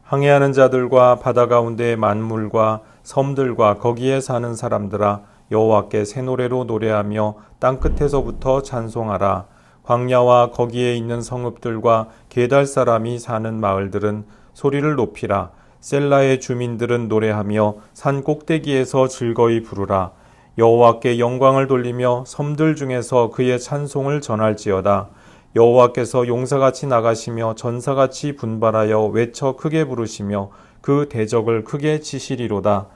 항해하는 자들과 바다 가운데의 만물과 섬들과 거기에 사는 사람들아 여호와께 새 노래로 노래하며 땅 끝에서부터 찬송하라. 광야와 거기에 있는 성읍들과 게달 사람이 사는 마을들은 소리를 높이라. 셀라의 주민들은 노래하며 산 꼭대기에서 즐거이 부르라. 여호와께 영광을 돌리며 섬들 중에서 그의 찬송을 전할지어다. 여호와께서 용사같이 나가시며 전사같이 분발하여 외쳐 크게 부르시며 그 대적을 크게 치시리로다.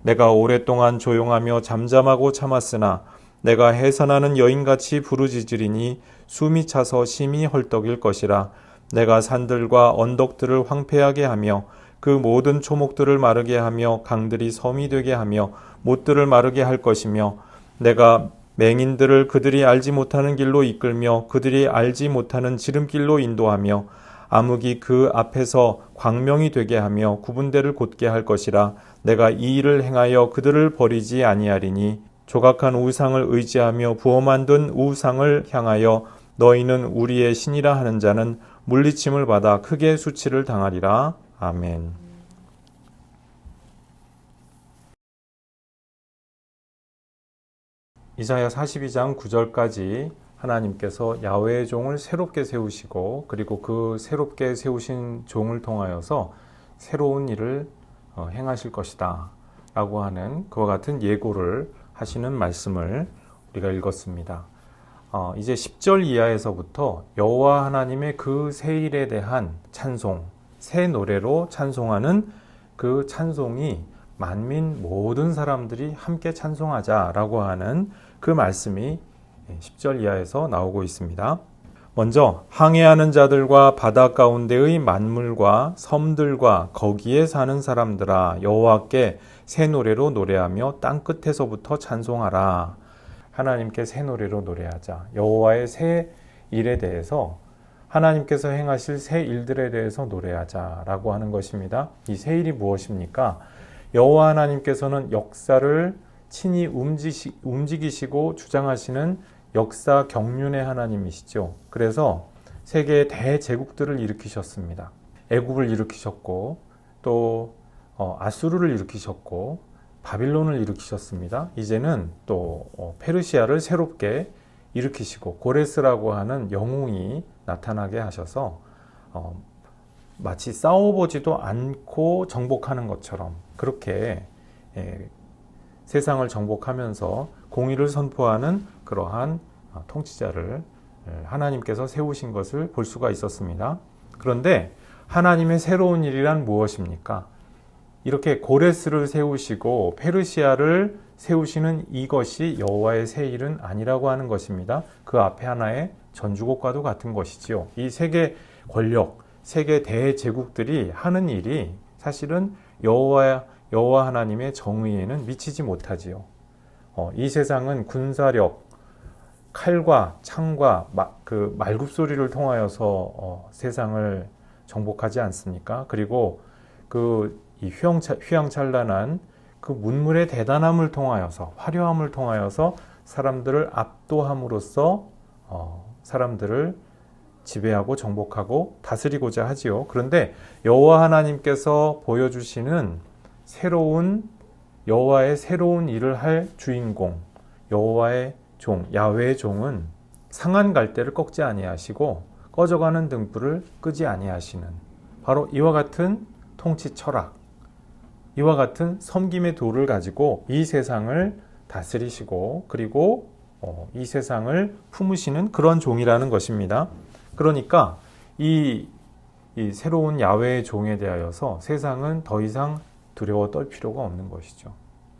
내가 오랫동안 조용하며 잠잠하고 참았으나 내가 해산하는 여인같이 부르짖으리니 숨이 차서 심히 헐떡일 것이라. 내가 산들과 언덕들을 황폐하게 하며 그 모든 초목들을 마르게 하며 강들이 섬이 되게 하며 못들을 마르게 할 것이며 내가 맹인들을 그들이 알지 못하는 길로 이끌며 그들이 알지 못하는 지름길로 인도하며 암흑이 그 앞에서 광명이 되게 하며 구분대를 곧게 할 것이라. 내가 이 일을 행하여 그들을 버리지 아니하리니 조각한 우상을 의지하며 부어 만든 우상을 향하여 너희는 우리의 신이라 하는 자는 물리침을 받아 크게 수치를 당하리라. 아멘. 이사야 42장 9절까지 하나님께서 야훼의 종을 새롭게 세우시고 그리고 그 새롭게 세우신 종을 통하여서 새로운 일을 행하실 것이다 라고 하는 그와 같은 예고를 하시는 말씀을 우리가 읽었습니다. 이제 10절 이하에서부터 여호와 하나님의 그 새 일에 대한 찬송, 새 노래로 찬송하는 그 찬송이 만민 모든 사람들이 함께 찬송하자라고 하는 그 말씀이 10절 이하에서 나오고 있습니다. 먼저 항해하는 자들과 바다 가운데의 만물과 섬들과 거기에 사는 사람들아 여호와께 새 노래로 노래하며 땅 끝에서부터 찬송하라. 하나님께 새 노래로 노래하자. 여호와의 새 일에 대해서 하나님께서 행하실 새 일들에 대해서 노래하자라고 하는 것입니다. 이 새 일이 무엇입니까? 여호와 하나님께서는 역사를 친히 움직이시고 주장하시는 역사 경륜의 하나님이시죠. 그래서 세계의 대제국들을 일으키셨습니다. 애굽을 일으키셨고 또 아수르를 일으키셨고 바빌론을 일으키셨습니다. 이제는 또 페르시아를 새롭게 일으키시고 고레스라고 하는 영웅이 나타나게 하셔서 마치 싸워보지도 않고 정복하는 것처럼 그렇게 세상을 정복하면서 공의를 선포하는 그러한 통치자를 하나님께서 세우신 것을 볼 수가 있었습니다. 그런데 하나님의 새로운 일이란 무엇입니까? 이렇게 고레스를 세우시고 페르시아를 세우시는 이것이 여호와의 새 일은 아니라고 하는 것입니다. 그 앞에 하나의 전주곡과도 같은 것이지요. 이 세계 권력, 세계 대제국들이 하는 일이 사실은 여호와 하나님의 정의에는 미치지 못하지요. 이 세상은 군사력, 칼과 창과 그 말굽소리를 통하여서 세상을 정복하지 않습니까? 그리고 이 휘황찬란한 그 문물의 대단함을 통하여서 화려함을 통하여서 사람들을 압도함으로써 사람들을 지배하고 정복하고 다스리고자 하지요. 그런데 여호와 하나님께서 보여주시는 여호와의 새로운 일을 할 주인공, 여호와의 종, 야훼의 종은 상한 갈대를 꺾지 아니하시고 꺼져가는 등불을 끄지 아니하시는 바로 이와 같은 통치 철학, 이와 같은 섬김의 도를 가지고 이 세상을 다스리시고 그리고 이 세상을 품으시는 그런 종이라는 것입니다. 그러니까 이 새로운 야훼의 종에 대하여서 세상은 더 이상 두려워 떨 필요가 없는 것이죠.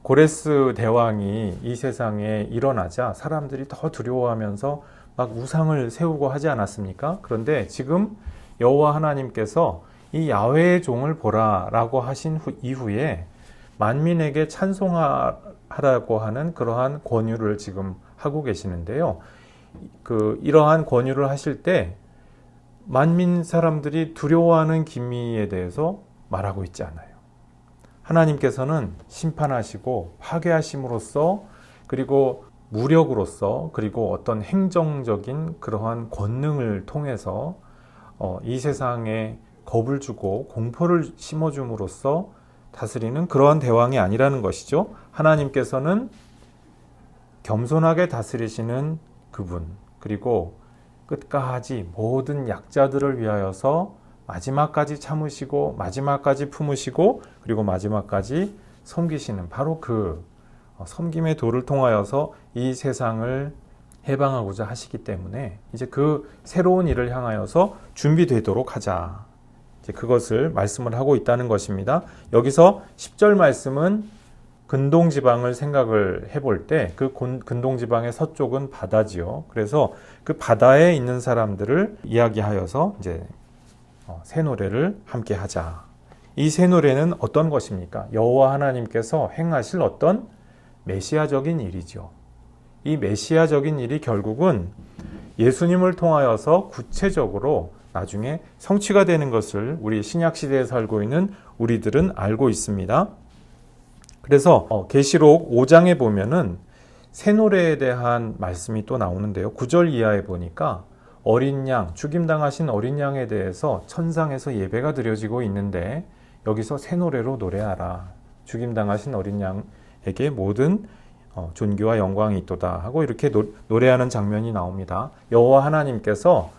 고레스 대왕이 이 세상에 일어나자 사람들이 더 두려워하면서 막 우상을 세우고 하지 않았습니까? 그런데 지금 여호와 하나님께서 이 야훼의 종을 보라라고 하신 이후에 만민에게 찬송하라고 하는 그러한 권유를 지금 하고 계시는데요. 이러한 권유를 하실 때 만민 사람들이 두려워하는 기미에 대해서 말하고 있지 않아요. 하나님께서는 심판하시고 파괴하심으로써 그리고 무력으로써 그리고 어떤 행정적인 그러한 권능을 통해서 이 세상의 겁을 주고 공포를 심어줌으로써 다스리는 그러한 대왕이 아니라는 것이죠. 하나님께서는 겸손하게 다스리시는 그분, 그리고 끝까지 모든 약자들을 위하여서 마지막까지 참으시고 마지막까지 품으시고 그리고 마지막까지 섬기시는 바로 그 섬김의 도를 통하여서 이 세상을 해방하고자 하시기 때문에 이제 그 새로운 일을 향하여서 준비되도록 하자. 이제 그것을 말씀을 하고 있다는 것입니다. 여기서 10절 말씀은 근동지방을 생각을 해볼 때 그 근동지방의 서쪽은 바다지요. 그래서 그 바다에 있는 사람들을 이야기하여서 이제 새 노래를 함께 하자. 이 새 노래는 어떤 것입니까? 여호와 하나님께서 행하실 어떤 메시아적인 일이죠. 이 메시아적인 일이 결국은 예수님을 통하여서 구체적으로 나중에 성취가 되는 것을 우리 신약시대에 살고 있는 우리들은 알고 있습니다. 그래서 계시록 5장에 보면은 새 노래에 대한 말씀이 또 나오는데요. 9절 이하에 보니까 어린 양, 죽임당하신 어린 양에 대해서 천상에서 예배가 드려지고 있는데 여기서 새 노래로 노래하라. 죽임당하신 어린 양에게 모든 존귀와 영광이 있도다 하고 이렇게 노래하는 장면이 나옵니다. 여호와 하나님께서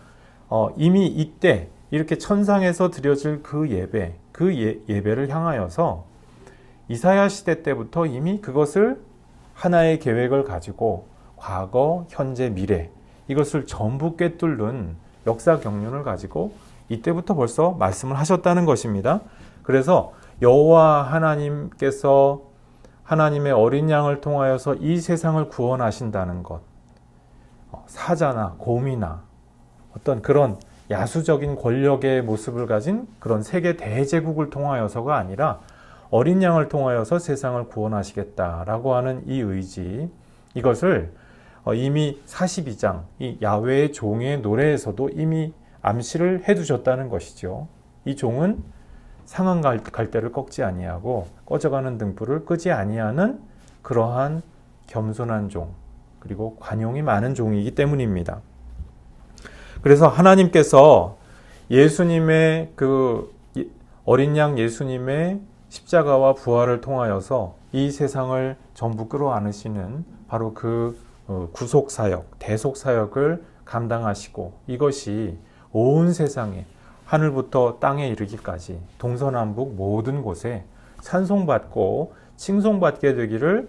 이미 이때 이렇게 천상에서 드려질 그 예배, 그 예배를 향하여서 이사야 시대 때부터 이미 그것을 하나의 계획을 가지고 과거, 현재, 미래 이것을 전부 꿰뚫는 역사 경륜을 가지고 이때부터 벌써 말씀을 하셨다는 것입니다. 그래서 여호와 하나님께서 하나님의 어린 양을 통하여서 이 세상을 구원하신다는 것, 사자나 곰이나 어떤 그런 야수적인 권력의 모습을 가진 그런 세계 대제국을 통하여서가 아니라 어린 양을 통하여서 세상을 구원하시겠다라고 하는 이 의지, 이것을 이미 42장 이 야훼의 종의 노래에서도 이미 암시를 해두셨다는 것이죠. 이 종은 상한 갈대를 꺾지 아니하고 꺼져가는 등불을 끄지 아니하는 그러한 겸손한 종, 그리고 관용이 많은 종이기 때문입니다. 그래서 하나님께서 예수님의 그 어린 양 예수님의 십자가와 부활을 통하여서 이 세상을 전부 끌어안으시는 바로 그 구속사역, 대속사역을 감당하시고 이것이 온 세상에 하늘부터 땅에 이르기까지 동서남북 모든 곳에 찬송받고 칭송받게 되기를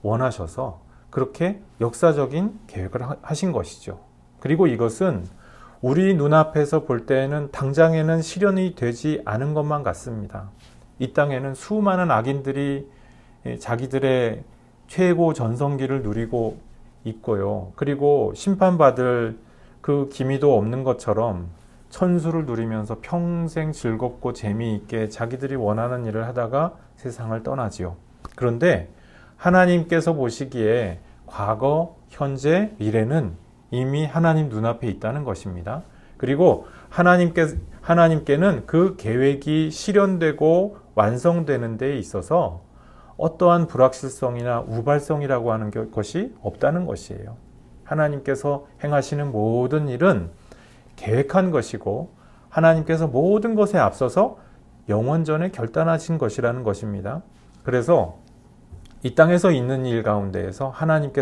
원하셔서 그렇게 역사적인 계획을 하신 것이죠. 그리고 이것은 우리 눈앞에서 볼 때에는 당장에는 실현이 되지 않은 것만 같습니다. 이 땅에는 수많은 악인들이 자기들의 최고 전성기를 누리고 있고요. 그리고 심판받을 그 기미도 없는 것처럼 천수를 누리면서 평생 즐겁고 재미있게 자기들이 원하는 일을 하다가 세상을 떠나지요. 그런데 하나님께서 보시기에 과거, 현재, 미래는 이미 하나님 눈앞에 있다는 것입니다. 그리고 하나님께는 그 계획이 실현되고 완성되는 데 있어서 어떠한 불확실성이나 우발성이라고 하는 것이 없다는 것이에요. 하나님께서 행하시는 모든 일은 계획한 것이고 하나님께서 모든 것에 앞서서 영원전에 결단하신 것이라는 것입니다. 그래서 이 땅에서 있는 일 가운데에서 하나님은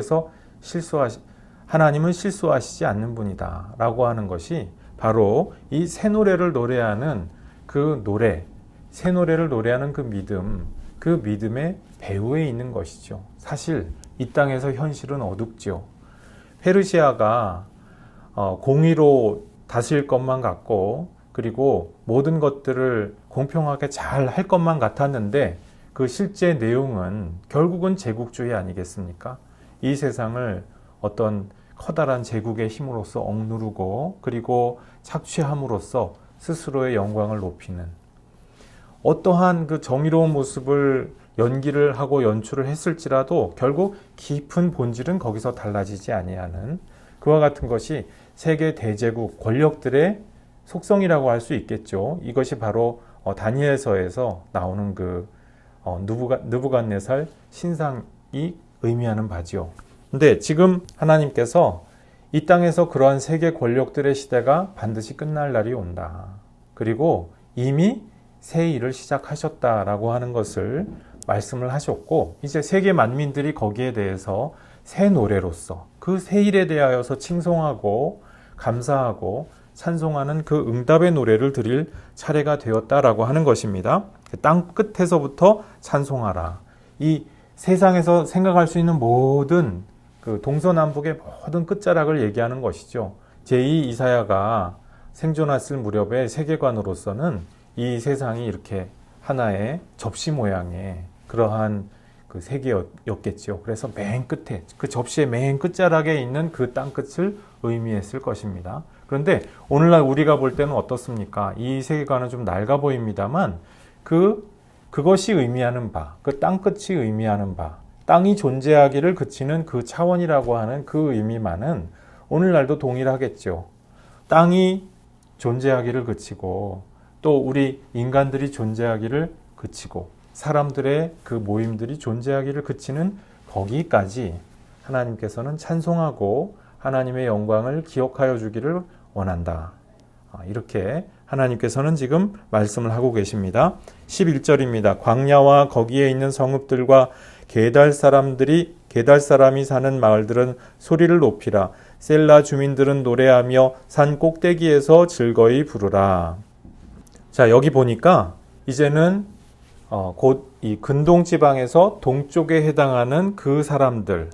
실수하시지 않는 분이다 라고 하는 것이 바로 이 새 노래를 노래하는 그 노래, 새 노래를 노래하는 그 믿음, 그 믿음의 배후에 있는 것이죠. 사실 이 땅에서 현실은 어둡죠. 페르시아가 공의로 다스릴 것만 같고 그리고 모든 것들을 공평하게 잘 할 것만 같았는데 그 실제 내용은 결국은 제국주의 아니겠습니까? 이 세상을 어떤 커다란 제국의 힘으로써 억누르고 그리고 착취함으로써 스스로의 영광을 높이는 어떠한 그 정의로운 모습을 연기를 하고 연출을 했을지라도 결국 깊은 본질은 거기서 달라지지 아니하는 그와 같은 것이 세계 대제국 권력들의 속성이라고 할 수 있겠죠. 이것이 바로 다니엘서에서 나오는 그 느부갓네살 신상이 의미하는 바지요. 근데 지금 하나님께서 이 땅에서 그러한 세계 권력들의 시대가 반드시 끝날 날이 온다. 그리고 이미 새 일을 시작하셨다라고 하는 것을 말씀을 하셨고, 이제 세계 만민들이 거기에 대해서 새 노래로서 그 새 일에 대하여서 칭송하고 감사하고 찬송하는 그 응답의 노래를 드릴 차례가 되었다라고 하는 것입니다. 땅 끝에서부터 찬송하라. 이 세상에서 생각할 수 있는 모든 그 동서남북의 모든 끝자락을 얘기하는 것이죠. 제2 이사야가 생존했을 무렵의 세계관으로서는 이 세상이 이렇게 하나의 접시 모양의 그러한 그 세계였겠죠. 그래서 맨 끝에, 그 접시의 맨 끝자락에 있는 그 땅 끝을 의미했을 것입니다. 그런데 오늘날 우리가 볼 때는 어떻습니까? 이 세계관은 좀 낡아 보입니다만 그것이 의미하는 바, 그 땅 끝이 의미하는 바, 땅이 존재하기를 그치는 그 차원이라고 하는 그 의미만은 오늘날도 동일하겠죠. 땅이 존재하기를 그치고 또 우리 인간들이 존재하기를 그치고 사람들의 그 모임들이 존재하기를 그치는 거기까지 하나님께서는 찬송하고 하나님의 영광을 기억하여 주기를 원한다. 이렇게 하나님께서는 지금 말씀을 하고 계십니다. 11절입니다. 광야와 거기에 있는 성읍들과 게달 사람이 사는 마을들은 소리를 높이라. 셀라 주민들은 노래하며 산 꼭대기에서 즐거이 부르라. 자, 여기 보니까 이제는 곧 이 근동 지방에서 동쪽에 해당하는 그 사람들,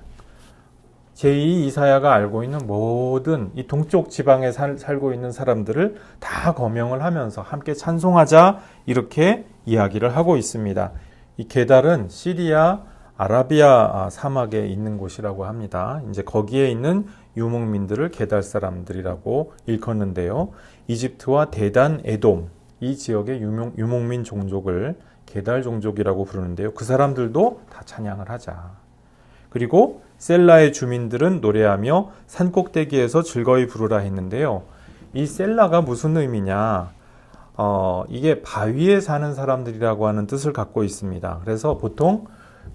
제2 이사야가 알고 있는 모든 이 동쪽 지방에 살고 있는 사람들을 다 거명을 하면서 함께 찬송하자 이렇게 이야기를 하고 있습니다. 이 게달은 시리아 아라비아 사막에 있는 곳이라고 합니다. 이제 거기에 있는 유목민들을 게달 사람들이라고 일컫는데요. 이집트와 데단, 에돔 이 지역의 유목민 종족을 게달 종족이라고 부르는데요. 그 사람들도 다 찬양을 하자. 그리고 셀라의 주민들은 노래하며 산꼭대기에서 즐거이 부르라 했는데요. 이 셀라가 무슨 의미냐? 이게 바위에 사는 사람들이라고 하는 뜻을 갖고 있습니다. 그래서 보통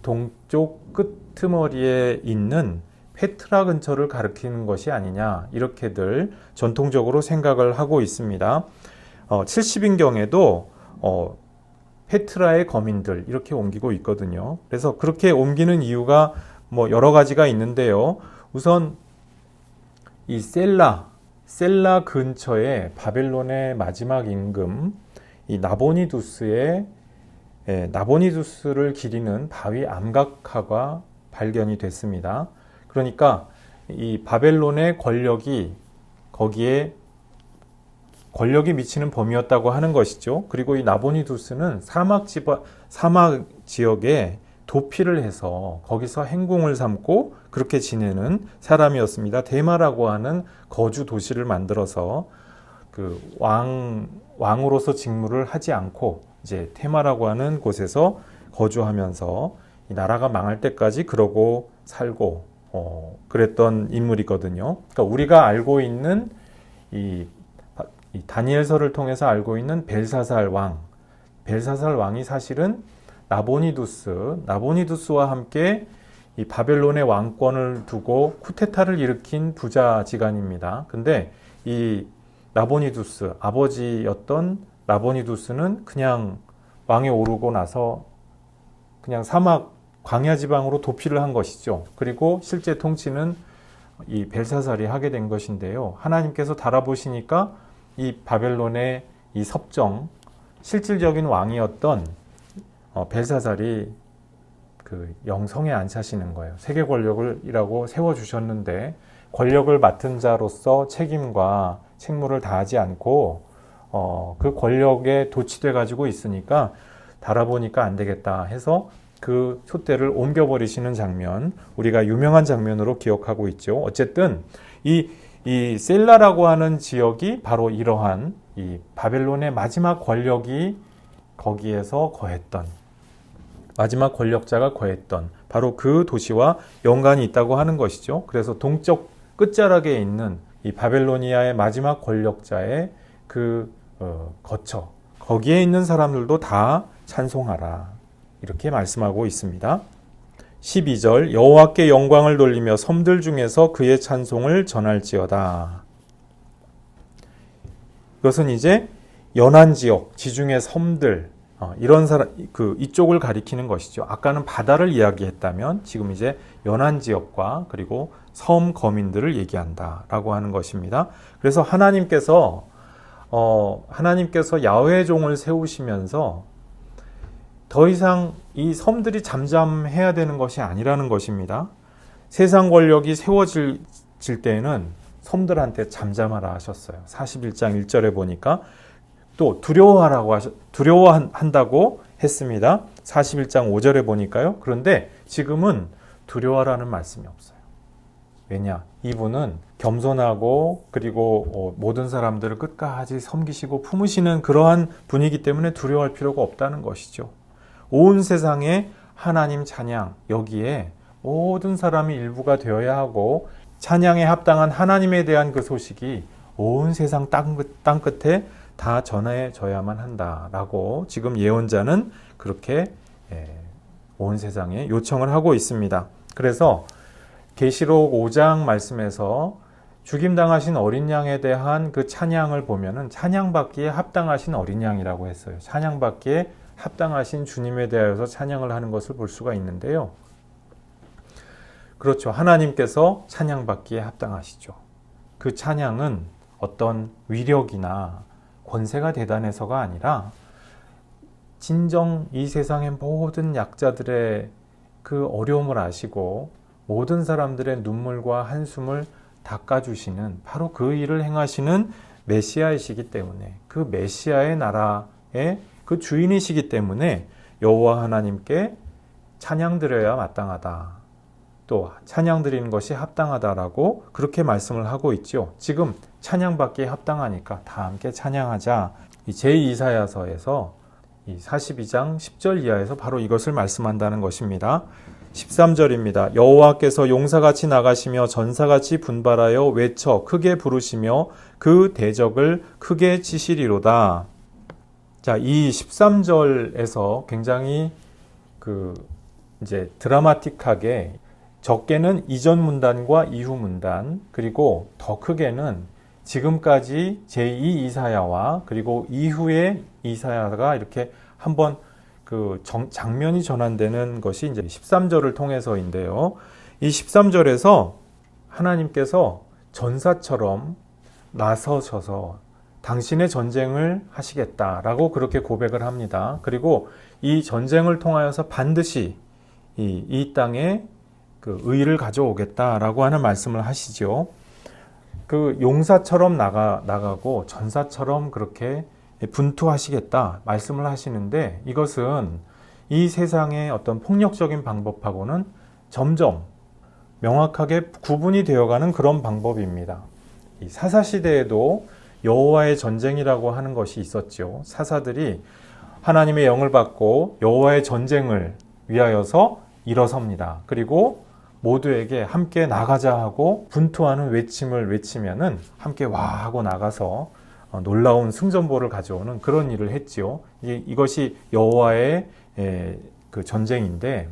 동쪽 끄트머리에 있는 페트라 근처를 가리키는 것이 아니냐 이렇게들 전통적으로 생각을 하고 있습니다. 70인경에도 페트라의 거민들 이렇게 옮기고 있거든요. 그래서 그렇게 옮기는 이유가 뭐 여러 가지가 있는데요. 우선 이 셀라 근처에 바벨론의 마지막 임금 이 나보니두스를 기리는 바위 암각화가 발견이 됐습니다. 그러니까 이 바벨론의 권력이 거기에 권력이 미치는 범위였다고 하는 것이죠. 그리고 이 나보니두스는 사막 지역에 도피를 해서 거기서 행궁을 삼고 그렇게 지내는 사람이었습니다. 데마라고 하는 거주 도시를 만들어서 그 왕으로서 직무를 하지 않고 이제 테마라고 하는 곳에서 거주하면서 이 나라가 망할 때까지 그러고 살고 그랬던 인물이거든요. 그러니까 우리가 알고 있는 이 다니엘서를 통해서 알고 있는 벨사살 왕이 사실은 나보니두스와 함께 이 바벨론의 왕권을 두고 쿠데타를 일으킨 부자지간입니다. 근데 이 나보니두스, 아버지였던 나보니두스는 그냥 왕에 오르고 나서 그냥 사막 광야 지방으로 도피를 한 것이죠. 그리고 실제 통치는 이 벨사살이 하게 된 것인데요. 하나님께서 달아보시니까 이 바벨론의 이 섭정, 실질적인 왕이었던 벨사살이 그 영성에 안 차시는 거예요. 세계 권력이라고 세워주셨는데 권력을 맡은 자로서 책임과 책무를 다하지 않고 그 권력에 도취돼 가지고 있으니까 달아보니까 안 되겠다 해서 그 촛대를 옮겨버리시는 장면, 우리가 유명한 장면으로 기억하고 있죠. 어쨌든 이 셀라라고 하는 지역이 바로 이러한 이 바벨론의 마지막 권력이 거기에서 거했던, 마지막 권력자가 거했던 바로 그 도시와 연관이 있다고 하는 것이죠. 그래서 동쪽 끝자락에 있는 이 바벨로니아의 마지막 권력자의 그 거처, 거기에 있는 사람들도 다 찬송하라 이렇게 말씀하고 있습니다. 12절 여호와께 영광을 돌리며 섬들 중에서 그의 찬송을 전할지어다. 이것은 이제 연안 지역, 지중해 섬들, 이런 이쪽을 가리키는 것이죠. 아까는 바다를 이야기했다면 지금 이제 연안 지역과 그리고 섬 거민들을 얘기한다라고 하는 것입니다. 그래서 하나님께서 야훼의 종을 세우시면서 더 이상 이 섬들이 잠잠해야 되는 것이 아니라는 것입니다. 세상 권력이 세워질 때에는 섬들한테 잠잠하라 하셨어요. 41장 1절에 보니까 또 두려워한다고 했습니다. 41장 5절에 보니까요. 그런데 지금은 두려워라는 말씀이 없어요. 왜냐? 이분은 겸손하고 그리고 모든 사람들을 끝까지 섬기시고 품으시는 그러한 분이기 때문에 두려워할 필요가 없다는 것이죠. 온 세상에 하나님 찬양, 여기에 모든 사람이 일부가 되어야 하고 찬양에 합당한 하나님에 대한 그 소식이 온 세상 땅끝에 다 전해져야만 한다라고 지금 예언자는 그렇게 온 세상에 요청을 하고 있습니다. 그래서 계시록 5장 말씀에서 죽임당하신 어린 양에 대한 그 찬양을 보면은 찬양받기에 합당하신 어린 양이라고 했어요. 찬양받기에 합당하신 주님에 대하여서 찬양을 하는 것을 볼 수가 있는데요. 그렇죠. 하나님께서 찬양받기에 합당하시죠. 그 찬양은 어떤 위력이나 권세가 대단해서가 아니라 진정 이 세상의 모든 약자들의 그 어려움을 아시고 모든 사람들의 눈물과 한숨을 닦아주시는 바로 그 일을 행하시는 메시아이시기 때문에 그 메시아의 나라의 그 주인이시기 때문에 여호와 하나님께 찬양드려야 마땅하다. 또 찬양드리는 것이 합당하다라고 그렇게 말씀을 하고 있죠. 지금 찬양받기에 합당하니까 다 함께 찬양하자. 이 제2사야서에서 이 42장 10절 이하에서 바로 이것을 말씀한다는 것입니다. 13절입니다. 여호와께서 용사같이 나가시며 전사같이 분발하여 외쳐 크게 부르시며 그 대적을 크게 치시리로다. 자, 이 13절에서 굉장히 이제 드라마틱하게 적게는 이전 문단과 이후 문단, 그리고 더 크게는 지금까지 제2 이사야와 그리고 이후의 이사야가 이렇게 한번 장면이 전환되는 것이 이제 13절을 통해서인데요. 이 13절에서 하나님께서 전사처럼 나서셔서 당신의 전쟁을 하시겠다라고 그렇게 고백을 합니다. 그리고 이 전쟁을 통하여서 반드시 이 땅에 그 의를 가져오겠다라고 하는 말씀을 하시죠. 그 용사처럼 나가고 전사처럼 그렇게 분투하시겠다 말씀을 하시는데 이것은 이 세상의 어떤 폭력적인 방법하고는 점점 명확하게 구분이 되어가는 그런 방법입니다. 이 사사시대에도 여호와의 전쟁이라고 하는 것이 있었죠. 사사들이 하나님의 영을 받고 여호와의 전쟁을 위하여서 일어섭니다. 그리고 모두에게 함께 나가자 하고 분투하는 외침을 외치면은 함께 와 하고 나가서 놀라운 승전보를 가져오는 그런 일을 했지요. 이것이 여호와의 그 전쟁인데,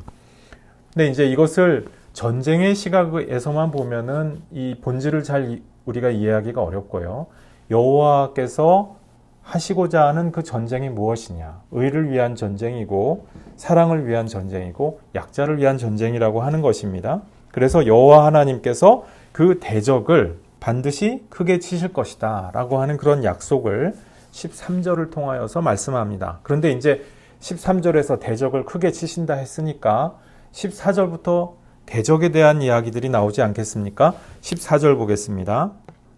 근데 이제 이것을 전쟁의 시각에서만 보면은 이 본질을 잘 우리가 이해하기가 어렵고요. 여호와께서 하시고자 하는 그 전쟁이 무엇이냐? 의를 위한 전쟁이고 사랑을 위한 전쟁이고 약자를 위한 전쟁이라고 하는 것입니다. 그래서 여호와 하나님께서 그 대적을 반드시 크게 치실 것이다 라고 하는 그런 약속을 13절을 통하여서 말씀합니다. 그런데 이제 13절에서 대적을 크게 치신다 했으니까 14절부터 대적에 대한 이야기들이 나오지 않겠습니까? 14절 보겠습니다.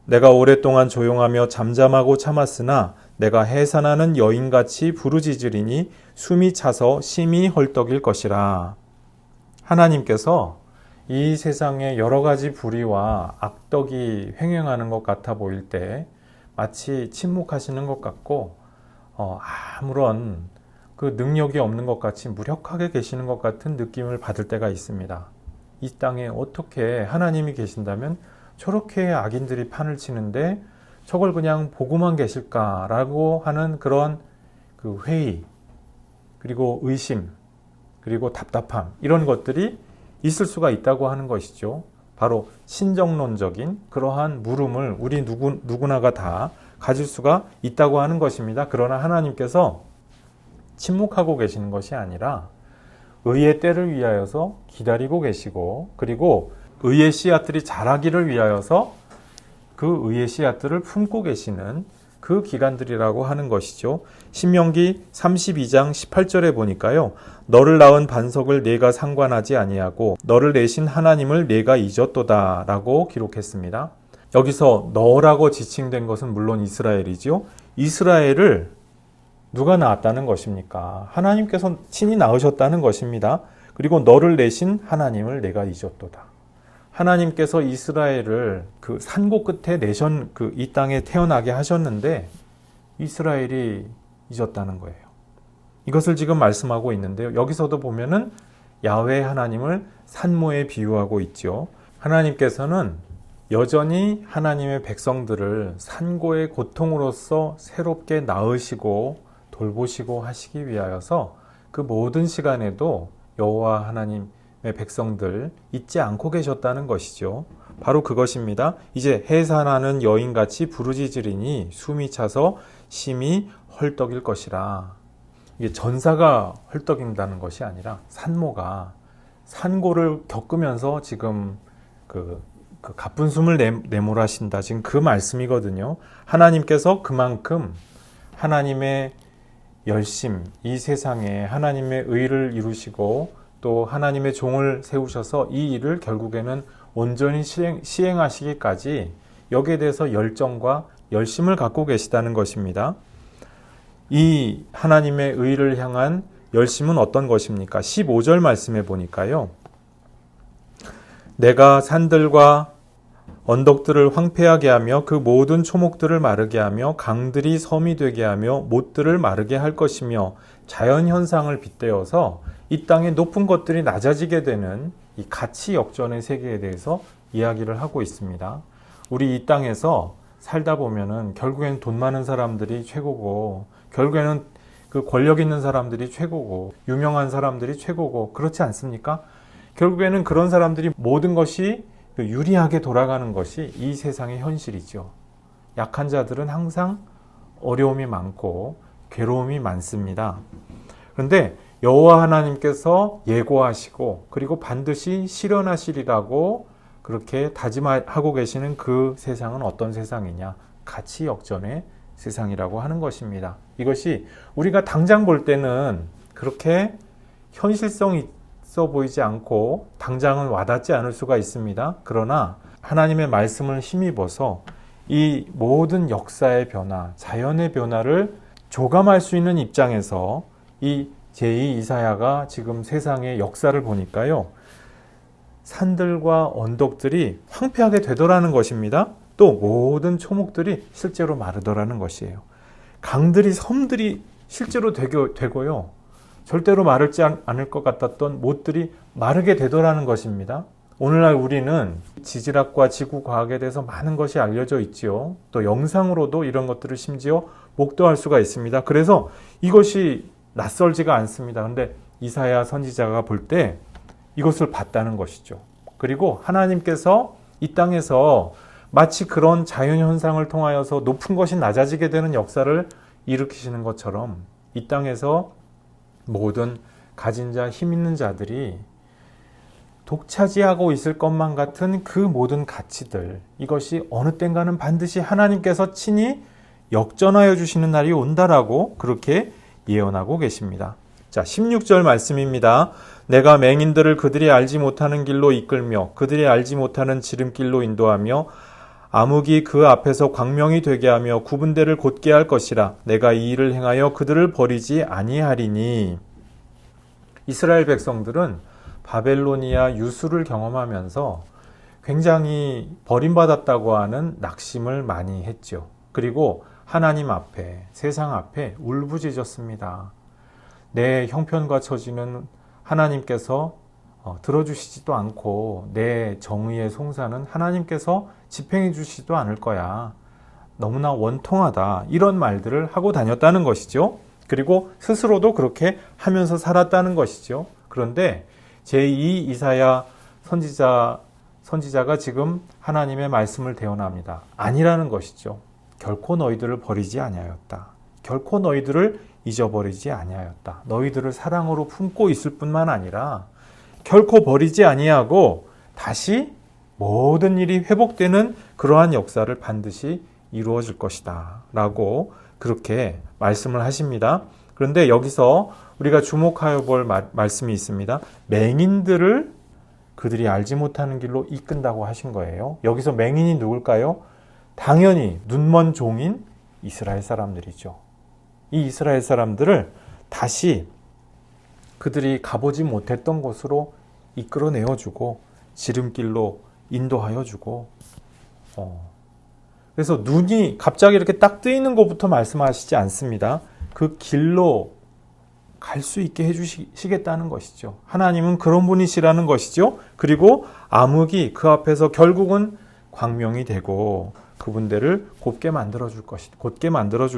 내가 오랫동안 조용하며 잠잠하고 참았으나 내가 해산하는 여인같이 부르짖으리니 숨이 차서 심히 헐떡일 것이라. 하나님께서 이 세상에 여러 가지 불의와 악덕이 횡행하는 것 같아 보일 때 마치 침묵하시는 것 같고 아무런 그 능력이 없는 것 같이 무력하게 계시는 것 같은 느낌을 받을 때가 있습니다. 이 땅에 어떻게 하나님이 계신다면 저렇게 악인들이 판을 치는데 저걸 그냥 보고만 계실까라고 하는 그런 그 회의, 그리고 의심, 그리고 답답함, 이런 것들이 있을 수가 있다고 하는 것이죠. 바로 신정론적인 그러한 물음을 우리 누구나가 다 가질 수가 있다고 하는 것입니다. 그러나 하나님께서 침묵하고 계시는 것이 아니라 의의 때를 위하여서 기다리고 계시고, 그리고 의의 씨앗들이 자라기를 위하여서 그 의의 씨앗들을 품고 계시는 그 기간들이라고 하는 것이죠. 신명기 32장 18절에 보니까요. 너를 낳은 반석을 네가 상관하지 아니하고 너를 내신 하나님을 네가 잊었도다 라고 기록했습니다. 여기서 너라고 지칭된 것은 물론 이스라엘이죠. 이스라엘을 누가 낳았다는 것입니까? 하나님께서 친히 낳으셨다는 것입니다. 그리고 너를 내신 하나님을 내가 잊었도다. 하나님께서 이스라엘을 그 산고 끝에 이 땅에 태어나게 하셨는데 이스라엘이 잊었다는 거예요. 이것을 지금 말씀하고 있는데요. 여기서도 보면은 야훼 하나님을 산모에 비유하고 있죠. 하나님께서는 여전히 하나님의 백성들을 산고의 고통으로서 새롭게 낳으시고 돌보시고 하시기 위하여서 그 모든 시간에도 여호와 하나님의 백성들 잊지 않고 계셨다는 것이죠. 바로 그것입니다. 이제 해산하는 여인같이 부르짖으리니 숨이 차서 심히 헐떡일 것이라. 이게 전사가 헐떡인다는 것이 아니라 산모가 산고를 겪으면서 지금 그 가쁜 숨을 내몰아신다. 지금 그 말씀이거든요. 하나님께서 그만큼 하나님의 열심, 이 세상에 하나님의 의를 이루시고 또 하나님의 종을 세우셔서 이 일을 결국에는 온전히 시행하시기까지 여기에 대해서 열정과 열심을 갖고 계시다는 것입니다. 이 하나님의 의를 향한 열심은 어떤 것입니까? 15절 말씀에 보니까요. 내가 산들과 언덕들을 황폐하게 하며 그 모든 초목들을 마르게 하며 강들이 섬이 되게 하며 못들을 마르게 할 것이며 자연현상을 빗대어서 이 땅의 높은 것들이 낮아지게 되는 이 가치 역전의 세계에 대해서 이야기를 하고 있습니다. 우리 이 땅에서 살다 보면은 결국엔 돈 많은 사람들이 최고고, 결국에는 그 권력 있는 사람들이 최고고, 유명한 사람들이 최고고, 그렇지 않습니까? 결국에는 그런 사람들이 모든 것이 유리하게 돌아가는 것이 이 세상의 현실이죠. 약한 자들은 항상 어려움이 많고 괴로움이 많습니다. 그런데 여호와 하나님께서 예고하시고 그리고 반드시 실현하시리라고 그렇게 다짐하고 계시는 그 세상은 어떤 세상이냐? 가치 역전의 세상이라고 하는 것입니다. 이것이 우리가 당장 볼 때는 그렇게 현실성 있어 보이지 않고 당장은 와닿지 않을 수가 있습니다. 그러나 하나님의 말씀을 힘입어서 이 모든 역사의 변화, 자연의 변화를 조감할 수 있는 입장에서 이 제2 이사야가 지금 세상의 역사를 보니까요. 산들과 언덕들이 황폐하게 되더라는 것입니다. 또 모든 초목들이 실제로 마르더라는 것이에요. 강들이, 섬들이 실제로 되고요. 절대로 마르지 않을 것 같았던 못들이 마르게 되더라는 것입니다. 오늘날 우리는 지질학과 지구과학에 대해서 많은 것이 알려져 있지요. 또 영상으로도 이런 것들을 심지어 목도할 수가 있습니다. 그래서 이것이 낯설지가 않습니다. 그런데 이사야 선지자가 볼 때 이것을 봤다는 것이죠. 그리고 하나님께서 이 땅에서 마치 그런 자연현상을 통하여서 높은 것이 낮아지게 되는 역사를 일으키시는 것처럼 이 땅에서 모든 가진 자, 힘 있는 자들이 독차지하고 있을 것만 같은 그 모든 가치들, 이것이 어느 땐가는 반드시 하나님께서 친히 역전하여 주시는 날이 온다라고 그렇게 예언하고 계십니다. 자, 16절 말씀입니다. 내가 맹인들을 그들이 알지 못하는 길로 이끌며 그들이 알지 못하는 지름길로 인도하며 암흑이 그 앞에서 광명이 되게 하며 구분대를 곧게 할 것이라. 내가 이 일을 행하여 그들을 버리지 아니하리니. 이스라엘 백성들은 바벨로니아 유수를 경험하면서 굉장히 버림받았다고 하는 낙심을 많이 했죠. 그리고 하나님 앞에, 세상 앞에 울부짖었습니다. 내 형편과 처지는 하나님께서 들어주시지도 않고 내 정의의 송사는 하나님께서 집행해 주시지도 않을 거야. 너무나 원통하다. 이런 말들을 하고 다녔다는 것이죠. 그리고 스스로도 그렇게 하면서 살았다는 것이죠. 그런데 제2 이사야 선지자가 지금 하나님의 말씀을 대언합니다. 아니라는 것이죠. 결코 너희들을 버리지 아니하였다. 결코 너희들을 잊어버리지 아니하였다. 너희들을 사랑으로 품고 있을 뿐만 아니라 결코 버리지 아니하고 다시 모든 일이 회복되는 그러한 역사를 반드시 이루어질 것이다 라고 그렇게 말씀을 하십니다. 그런데 여기서 우리가 주목하여 볼 말씀이 있습니다. 맹인들을 그들이 알지 못하는 길로 이끈다고 하신 거예요. 여기서 맹인이 누굴까요? 당연히 눈먼 종인 이스라엘 사람들이죠. 이 이스라엘 사람들을 다시 그들이 가보지 못했던 곳으로 이끌어내어주고 지름길로 인도하여주고 그래서 눈이 갑자기 이렇게 딱 뜨이는 것부터 말씀하시지 않습니다. 그 길로 갈 수 있게 해주시겠다는 것이죠. 하나님은 그런 분이시라는 것이죠. 그리고 암흑이 그 앞에서 결국은 광명이 되고 그분들을 곧게 만들어줄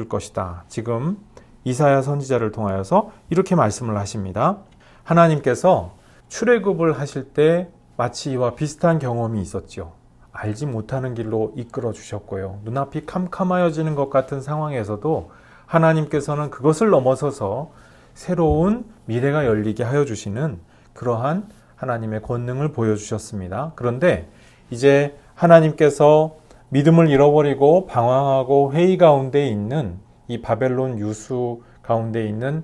것이다. 지금 이사야 선지자를 통하여서 이렇게 말씀을 하십니다. 하나님께서 출애굽을 하실 때 마치 이와 비슷한 경험이 있었죠. 알지 못하는 길로 이끌어 주셨고요. 눈앞이 캄캄하여지는 것 같은 상황에서도 하나님께서는 그것을 넘어서서 새로운 미래가 열리게 하여 주시는 그러한 하나님의 권능을 보여주셨습니다. 그런데 이제 하나님께서 믿음을 잃어버리고 방황하고 회의 가운데 있는 이 바벨론 유수 가운데 있는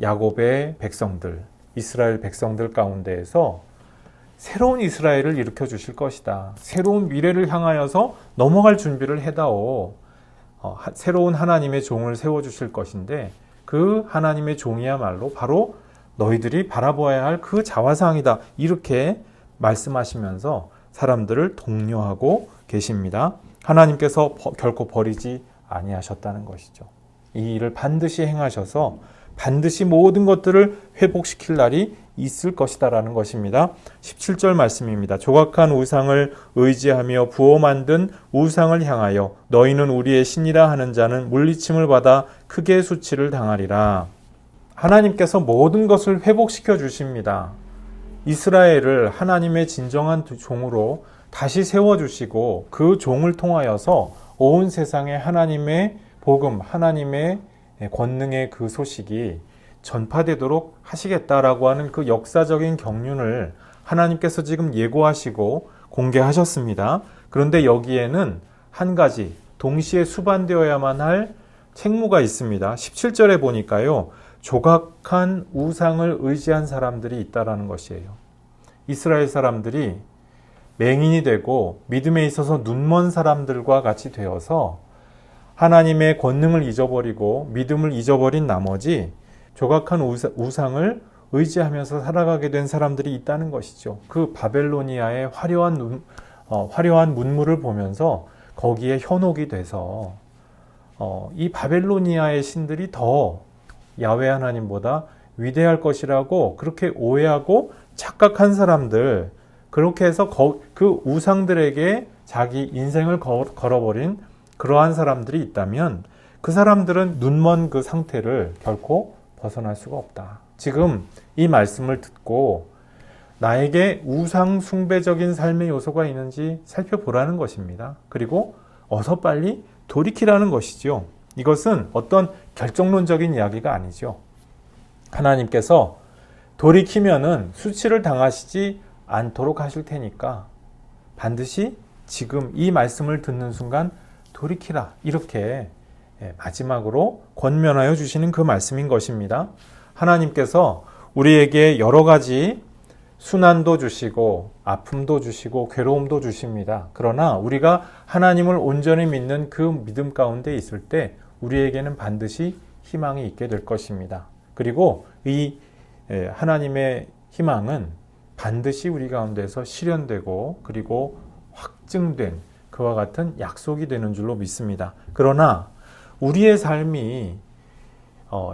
야곱의 백성들, 이스라엘 백성들 가운데에서 새로운 이스라엘을 일으켜 주실 것이다. 새로운 미래를 향하여서 넘어갈 준비를 해다오. 새로운 하나님의 종을 세워주실 것인데 그 하나님의 종이야말로 바로 너희들이 바라보아야 할 그 자화상이다. 이렇게 말씀하시면서 사람들을 독려하고 계십니다. 하나님께서 결코 버리지 아니하셨다는 것이죠. 이 일을 반드시 행하셔서 반드시 모든 것들을 회복시킬 날이 있을 것이다라는 것입니다. 17절 말씀입니다. 조각한 우상을 의지하며 부어 만든 우상을 향하여 너희는 우리의 신이라 하는 자는 물리침을 받아 크게 수치를 당하리라. 하나님께서 모든 것을 회복시켜 주십니다. 이스라엘을 하나님의 진정한 종으로 다시 세워주시고 그 종을 통하여서 온 세상에 하나님의 복음, 하나님의 권능의 그 소식이 전파되도록 하시겠다라고 하는 그 역사적인 경륜을 하나님께서 지금 예고하시고 공개하셨습니다. 그런데 여기에는 한 가지 동시에 수반되어야만 할 책무가 있습니다. 17절에 보니까요. 조각한 우상을 의지한 사람들이 있다라는 것이에요. 이스라엘 사람들이 맹인이 되고 믿음에 있어서 눈먼 사람들과 같이 되어서 하나님의 권능을 잊어버리고 믿음을 잊어버린 나머지 조각한 우상을 의지하면서 살아가게 된 사람들이 있다는 것이죠. 그 바벨로니아의 화려한 문물을 보면서 거기에 현혹이 돼서 이 바벨로니아의 신들이 더 야훼 하나님보다 위대할 것이라고 그렇게 오해하고 착각한 사람들, 그렇게 해서 그 우상들에게 자기 인생을 걸어버린 그러한 사람들이 있다면 그 사람들은 눈먼 그 상태를 결코 벗어날 수가 없다. 지금 이 말씀을 듣고 나에게 우상 숭배적인 삶의 요소가 있는지 살펴보라는 것입니다. 그리고 어서 빨리 돌이키라는 것이죠. 이것은 어떤 결정론적인 이야기가 아니죠. 하나님께서 돌이키면은 수치를 당하시지 않도록 하실 테니까 반드시 지금 이 말씀을 듣는 순간 돌이키라. 이렇게 마지막으로 권면하여 주시는 그 말씀인 것입니다. 하나님께서 우리에게 여러 가지 순환도 주시고 아픔도 주시고 괴로움도 주십니다. 그러나 우리가 하나님을 온전히 믿는 그 믿음 가운데 있을 때 우리에게는 반드시 희망이 있게 될 것입니다. 그리고 이 하나님의 희망은 반드시 우리 가운데서 실현되고 그리고 확증된 그와 같은 약속이 되는 줄로 믿습니다. 그러나 우리의 삶이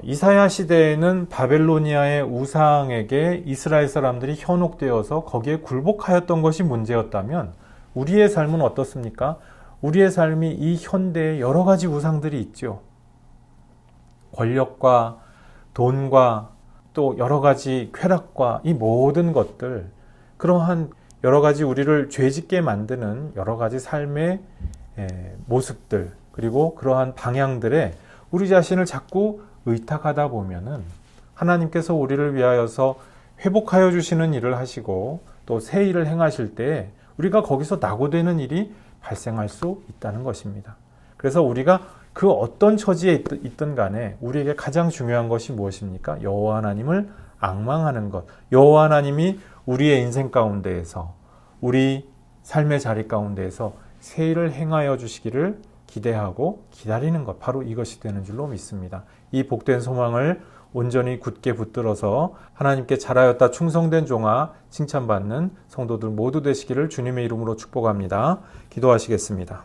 이사야 시대에는 바벨로니아의 우상에게 이스라엘 사람들이 현혹되어서 거기에 굴복하였던 것이 문제였다면 우리의 삶은 어떻습니까? 우리의 삶이 이 현대에 여러 가지 우상들이 있죠. 권력과 돈과 또 여러 가지 쾌락과 이 모든 것들, 그러한 여러 가지 우리를 죄짓게 만드는 여러 가지 삶의 모습들, 그리고 그러한 방향들에 우리 자신을 자꾸 의탁하다 보면은 하나님께서 우리를 위하여서 회복하여 주시는 일을 하시고 또 새 일을 행하실 때 우리가 거기서 낙오되는 일이 발생할 수 있다는 것입니다. 그래서 우리가 그 어떤 처지에 있든 간에 우리에게 가장 중요한 것이 무엇입니까? 여호와 하나님을 앙망하는 것. 여호와 하나님이 우리의 인생 가운데에서 우리 삶의 자리 가운데에서 새 일을 행하여 주시기를 기대하고 기다리는 것. 바로 이것이 되는 줄로 믿습니다. 이 복된 소망을 온전히 굳게 붙들어서 하나님께 잘하였다 충성된 종아 칭찬받는 성도들 모두 되시기를 주님의 이름으로 축복합니다. 기도하시겠습니다.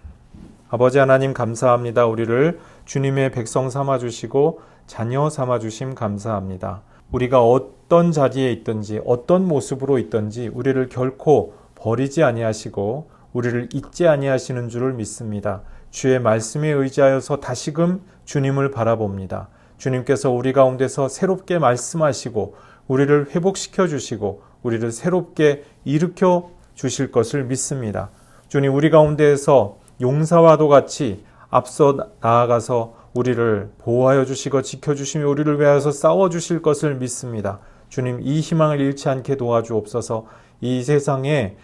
아버지 하나님 감사합니다. 우리를 주님의 백성 삼아주시고 자녀 삼아주심 감사합니다. 우리가 어떤 자리에 있든지 어떤 모습으로 있든지 우리를 결코 버리지 아니하시고 우리를 잊지 아니하시는 줄을 믿습니다. 주의 말씀에 의지하여서 다시금 주님을 바라봅니다. 주님께서 우리 가운데서 새롭게 말씀하시고 우리를 회복시켜 주시고 우리를 새롭게 일으켜 주실 것을 믿습니다. 주님 우리 가운데에서 용사와도 같이 앞서 나아가서 우리를 보호하여 주시고 지켜주시며 우리를 위하여서 싸워주실 것을 믿습니다. 주님 이 희망을 잃지 않게 도와주옵소서. 이 세상에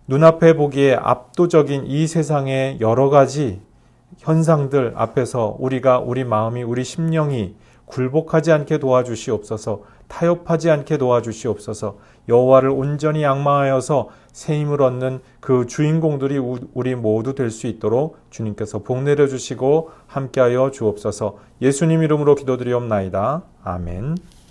눈앞에 보기에 압도적인 이 세상의 여러 가지 현상들 앞에서 우리 마음이 우리 심령이 굴복하지 않게 도와주시옵소서. 타협하지 않게 도와주시옵소서. 여호와를 온전히 앙망하여서 새 힘을 얻는 그 주인공들이 우리 모두 될 수 있도록 주님께서 복 내려주시고 함께하여 주옵소서. 예수님 이름으로 기도드리옵나이다. 아멘.